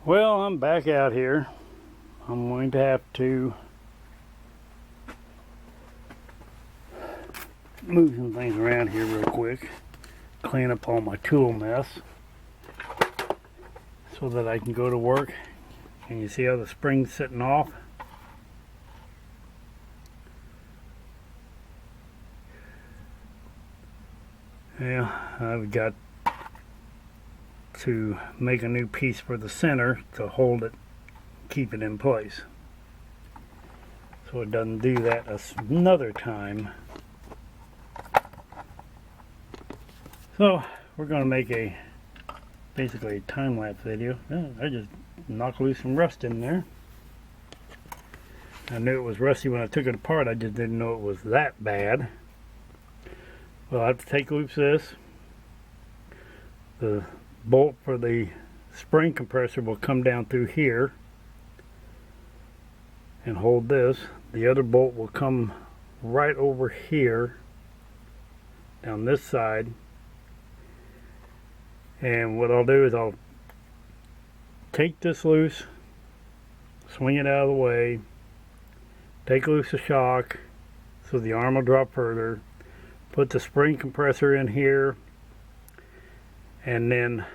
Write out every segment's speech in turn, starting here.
Well, I'm back out here. I'm going to have to move some things around here real quick, clean up all my tool mess so that I can go to work. And you see how the spring's sitting off? Yeah, I've got to make a new piece for the center to hold it, keep it in place, so it doesn't do that another time. So we're going to make basically a time-lapse video. I just knocked loose some rust in there. I knew it was rusty when I took it apart, I just didn't know it was that bad. Well, I have to take loose this. The bolt for the spring compressor will come down through here and hold this. The other bolt will come right over here down this side, and what I'll do is I'll take this loose, swing it out of the way, take loose the shock so the arm will drop further, put the spring compressor in here, and then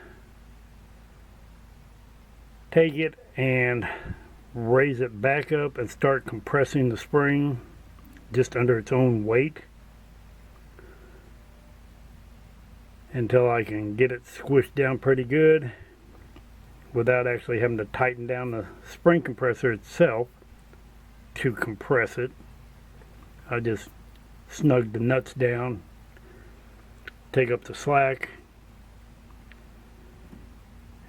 take it and raise it back up and start compressing the spring just under its own weight until I can get it squished down pretty good without actually having to tighten down the spring compressor itself to compress it. I just snug the nuts down, take up the slack,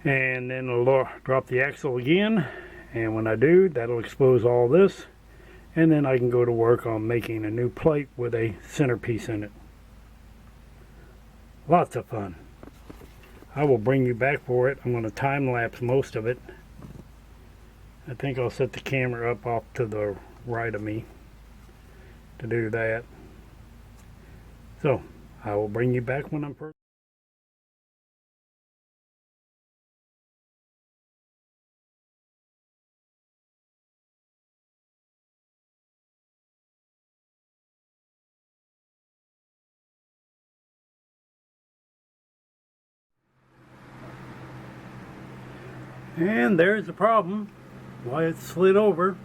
and then I'll drop the axle again, and when I do, that'll expose all this, and then I can go to work on making a new plate with a centerpiece in it. Lots of fun. I will bring you back for it. I'm going to time lapse most of it. I think I'll set the camera up off to the right of me to do that. So I will bring you back when I'm first. And there's the problem, why it slid over.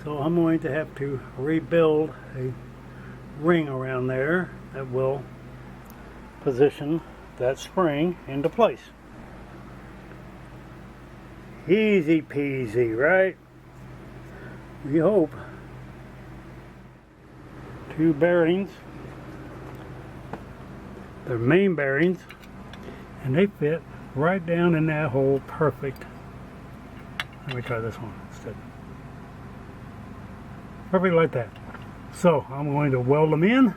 So I'm going to have to rebuild a ring around there that will position that spring into place. Easy peasy, right? We hope. Two bearings. They're main bearings, and they fit right down in that hole perfect. Let me try this one instead. Perfect like that. So I'm going to weld them in,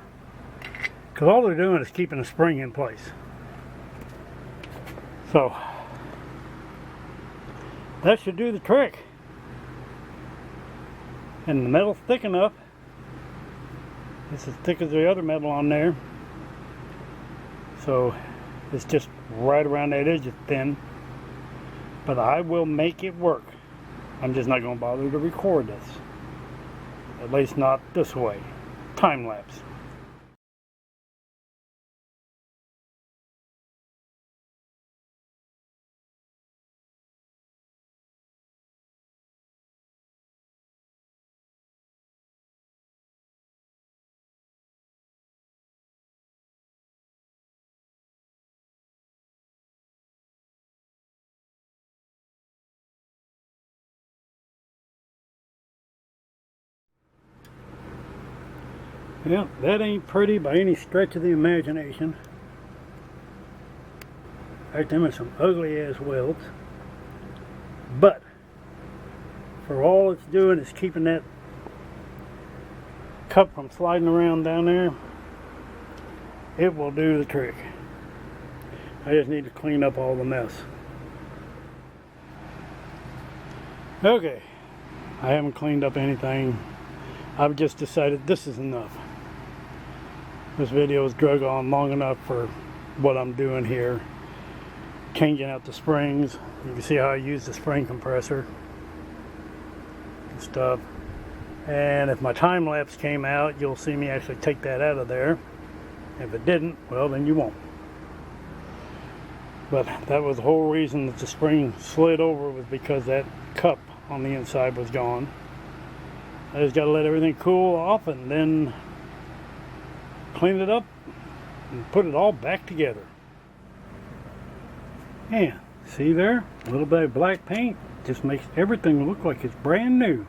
because all they're doing is keeping the spring in place. So that should do the trick. And the metal's thick enough. It's as thick as the other metal on there. So it's just right around that edge, it's thin. But I will make it work. I'm just not going to bother to record this. At least not this way. Time lapse. Yeah, that ain't pretty by any stretch of the imagination. In fact, them are some ugly ass welds. But for all it's doing is keeping that cup from sliding around down there, it will do the trick. I just need to clean up all the mess. Okay, I haven't cleaned up anything. I've just decided this is enough. This video is drug on long enough for what I'm doing here. changing out the springs. You can see how I use the spring compressor and stuff. And if my time lapse came out, you'll see me actually take that out of there. If it didn't, well, then you won't. But that was the whole reason that the spring slid over, was because that cup on the inside was gone. I just got to let everything cool off and then clean it up and put it all back together. And see there, a little bit of black paint just makes everything look like it's brand new.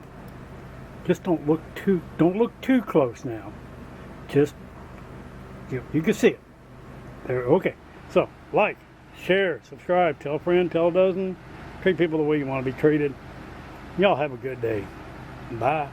Just don't look too close now. Just you can see it there. Okay, so like, share, subscribe, tell a friend, tell a dozen. Treat people the way you want to be treated. Y'all have a good day. Bye.